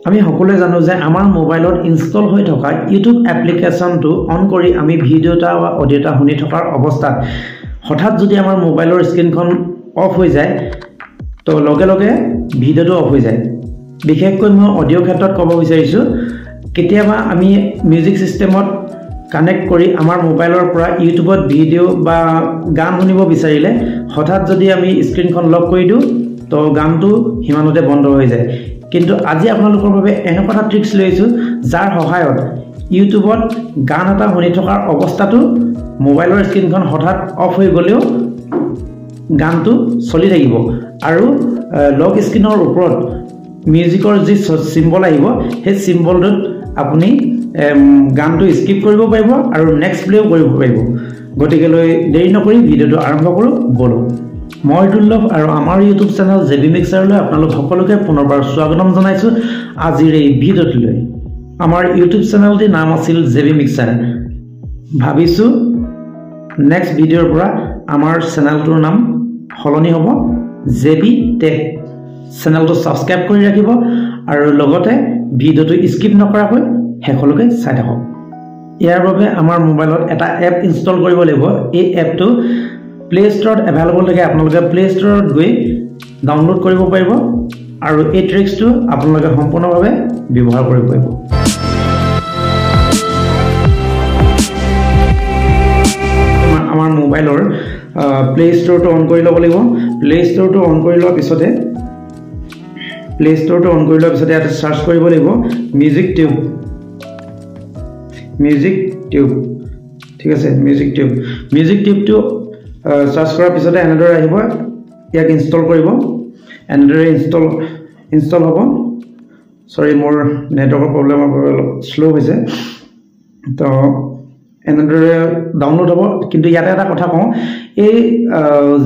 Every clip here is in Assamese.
আমি সকলোৱে জানো যে আমাৰ মোবাইলত ইনষ্টল হৈ থকা ইউটিউব এপ্লিকেশ্যনটো অন কৰি আমি ভিডিঅ' এটা বা অডিঅ' এটা শুনি থকাৰ অৱস্থাত হঠাৎ যদি আমাৰ মোবাইলৰ স্ক্ৰীনখন অফ হৈ যায় তো লগে লগে ভিডিঅ'টো অফ হৈ যায়। বিশেষকৈ মই অডিঅ' ক্ষেত্ৰত ক'ব বিচাৰিছোঁ, কেতিয়াবা আমি মিউজিক ছিষ্টেমত কানেক্ট কৰি আমাৰ মোবাইলৰ পৰা ইউটিউবত ভিডিঅ' বা গান শুনিব বিচাৰিলে হঠাৎ যদি আমি স্ক্ৰীনখন লক কৰি দিওঁ তো গানটো সিমানতে বন্ধ হৈ যায়। কিন্তু আজি আপোনালোকৰ বাবে এনেকুৱা এটা ট্ৰিক্স লৈ আহিছোঁ যাৰ সহায়ত ইউটিউবত গান এটা শুনি থকাৰ অৱস্থাটো মোবাইলৰ স্ক্ৰীনখন হঠাৎ অফ হৈ গ'লেও গানটো চলি থাকিব আৰু লক স্ক্ৰীনৰ ওপৰত মিউজিকৰ যি চিম্বল আহিব সেই চিম্বলটোত আপুনি গানটো স্কিপ কৰিব পাৰিব আৰু নেক্সট প্লেও কৰিব পাৰিব। গতিকে দেৰি নকৰি ভিডিঅ'টো আৰম্ভ কৰোঁ ব'লক। মই দুৰ্লভ আৰু আমাৰ ইউটিউব চেনেল জেবি মিক্সাৰলৈ আপোনালোক সকলোকে পুনৰবাৰ স্বাগতম জনাইছোঁ। আজিৰ এই ভিডিঅ'টোলৈ আমাৰ ইউটিউব চেনেলটিৰ নাম আছিল জেবি মিক্সাৰ। ভাবিছোঁ নেক্সট ভিডিঅ'ৰ পৰা আমাৰ চেনেলটোৰ নাম সলনি হ'ব জেবি টেক। চেনেলটো ছাবস্ক্ৰাইব কৰি ৰাখিব আৰু লগতে ভিডিঅ'টো স্কিপ নকৰাকৈ শেষলৈকে চাই থাকক। ইয়াৰ বাবে আমাৰ মোবাইলত এটা এপ ইনষ্টল কৰিব লাগিব। এই এপটো প্লে ষ্টৰত এভেইলেবল থাকে, আপোনালোকে প্লে ষ্টৰত গৈ ডাউনলোড কৰিব পাৰিব আৰু এই ট্ৰিক্সটো আপোনালোকে সম্পূৰ্ণভাৱে ব্যৱহাৰ কৰিব পাৰিব। আমাৰ মোবাইলৰ প্লে ষ্টৰটো অন কৰি ল'ব লাগিব। প্লে ষ্টৰটো অন কৰি লোৱাৰ পিছতে ইয়াতে চাৰ্চ কৰিব লাগিব মিউজিক টিউব। ঠিক আছে, মিউজিক টিউবটো চাৰ্চ কৰাৰ পিছতে এনেদৰে আহিব, ইয়াক ইনষ্টল কৰিব। এনেদৰে ইনষ্টল হ'ব। চৰি, মোৰ নেটৱৰ্কৰ প্ৰব্লেম অলপ শ্ল' হৈছে, তো এনেদৰে ডাউনলোড হ'ব। কিন্তু ইয়াতে এটা কথা কওঁ, এই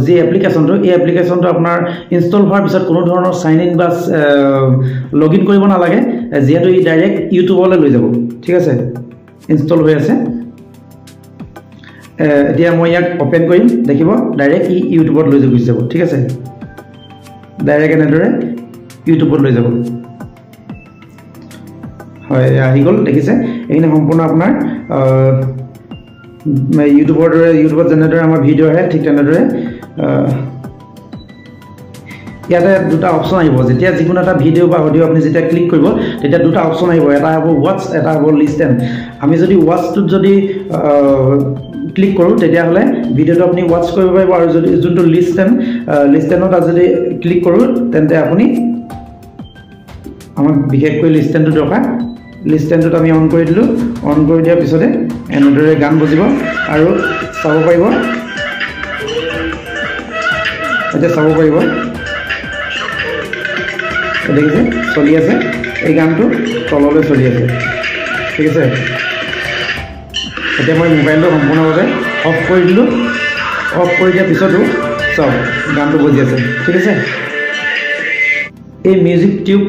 যি এপ্লিকেশ্যনটো আপোনাৰ ইনষ্টল হোৱাৰ পিছত কোনো ধৰণৰ চাইন ইন বা লগ ইন কৰিব নালাগে, যিহেতু ই ডাইৰেক্ট ইউটিউবলৈ লৈ যাব। ঠিক আছে, ইনষ্টল হৈ আছে। এতিয়া মই ইয়াক অপেন কৰিম, দেখিব ডাইৰেক্ট ই ইউটিউবত লৈ গুচি যাব। ঠিক আছে, ডাইৰেক্ট এনেদৰে ইউটিউবত লৈ যাব। হয়, আহি গ'ল, দেখিছে। এইখিনি সম্পূৰ্ণ আপোনাৰ ইউটিউবত যেনেদৰে আমাৰ ভিডিঅ' আহে ঠিক তেনেদৰে ইয়াতে দুটা অপশ্যন আহিব। যেতিয়া যিকোনো এটা ভিডিঅ' বা অডিঅ' আপুনি যেতিয়া ক্লিক কৰিব তেতিয়া দুটা অপশ্যন আহিব, এটা হ'ব ৱাটছ, এটা হ'ব লিষ্টেন। আমি যদি ৱাটছটোত যদি ক্লিক কৰোঁ তেতিয়াহ'লে ভিডিঅ'টো আপুনি ৱাটছ কৰিব পাৰিব, আৰু যদি যোনটো লিষ্টেনত যদি ক্লিক কৰোঁ তেন্তে আপুনি, আমাক বিশেষকৈ লিষ্টেনটো দৰকাৰ। লিষ্টেনটোত আমি অন কৰি দিলোঁ। অন কৰি দিয়াৰ পিছতে এনেদৰে গান বজিব আৰু চাব পাৰিব। এতিয়া চাব পাৰিব, দেখিছে চলি আছে, এই গানটো তললৈ চলি আছে। ঠিক আছে, এতিয়া মই মোবাইলটো সম্পূৰ্ণভাৱে অফ কৰি দিলোঁ। অফ কৰি দিয়াৰ পিছতো চাওক গানটো বজি আছে। ঠিক আছে, এই মিউজিক টিউব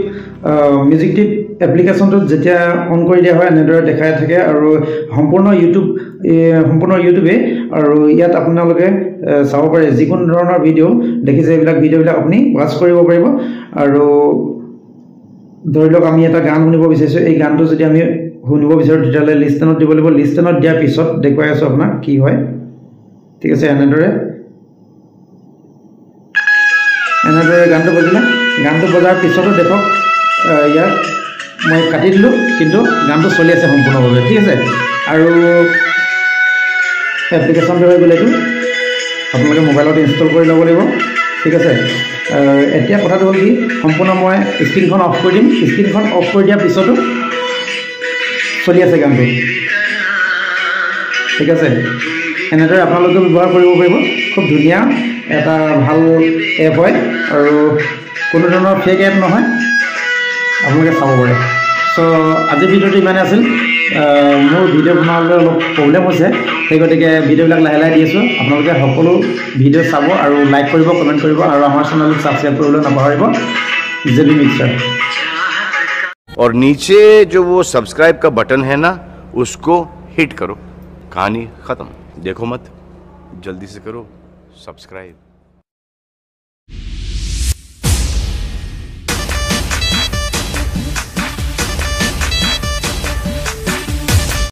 এপ্লিকেশ্যনটোত যেতিয়া অন কৰি দিয়া হয় এনেদৰে দেখাই থাকে আৰু সম্পূৰ্ণ ইউটিউবে, আৰু ইয়াত আপোনালোকে চাব পাৰে যিকোনো ধৰণৰ ভিডিঅ' দেখিছে, এইবিলাক ভিডিঅ'বিলাক আপুনি ৱাটছ কৰিব পাৰিব। আৰু ধৰি লওক আমি এটা গান শুনিব বিচাৰিছোঁ, এই গানটো যদি আমি শুনিব বিচাৰোঁ তেতিয়াহ'লে লিষ্টেনত দিব লাগিব। লিষ্টেনত দিয়াৰ পিছত দেখুৱাই আছোঁ আপোনাক কি হয়। ঠিক আছে, এনেদৰে গানটো বজিলে। গানটো বজাৰ পিছতো দেখক ইয়াত মই কাটি দিলোঁ, কিন্তু গানটো চলি আছে সম্পূৰ্ণভাৱে। ঠিক আছে, আৰু এপ্লিকেশ্যনটো হৈ গ'লে এইটো আপোনালোকে মোবাইলত ইনষ্টল কৰি ল'ব লাগিব। ঠিক আছে, এতিয়া কথাটো হ'ল কি, সম্পূৰ্ণ মই স্ক্ৰীনখন অফ কৰি দিম। স্ক্ৰীনখন অফ কৰি দিয়াৰ পিছতো চলি আছে গানটো। ঠিক আছে, এনেদৰে আপোনালোকেও ব্যৱহাৰ কৰিব পাৰিব। খুব ধুনীয়া এটা ভাল এপ হয় আৰু কোনো ধৰণৰ ফেক এপ নহয়, আপোনালোকে চাব পাৰে। চ' আজিৰ ভিডিঅ'টো ইমানে আছিল। মোৰ ভিডিঅ' বনাবলৈ অলপ প্ৰব্লেম হৈছে, সেই গতিকে ভিডিঅ'বিলাক লাহে লাহে দি আছোঁ। আপোনালোকে সকলো ভিডিঅ' চাব আৰু লাইক কৰিব, কমেণ্ট কৰিব, আৰু আমাৰ চেনেলটো ছাবস্ক্ৰাইব কৰিবলৈ নাপাহৰিব, জেবি মিক্সাৰ। और नीचे जो वो सब्सक्राइब का बटन है ना, उसको हिट करो। कहानी खत्म। देखो मत, जल्दी से करो सब्सक्राइब।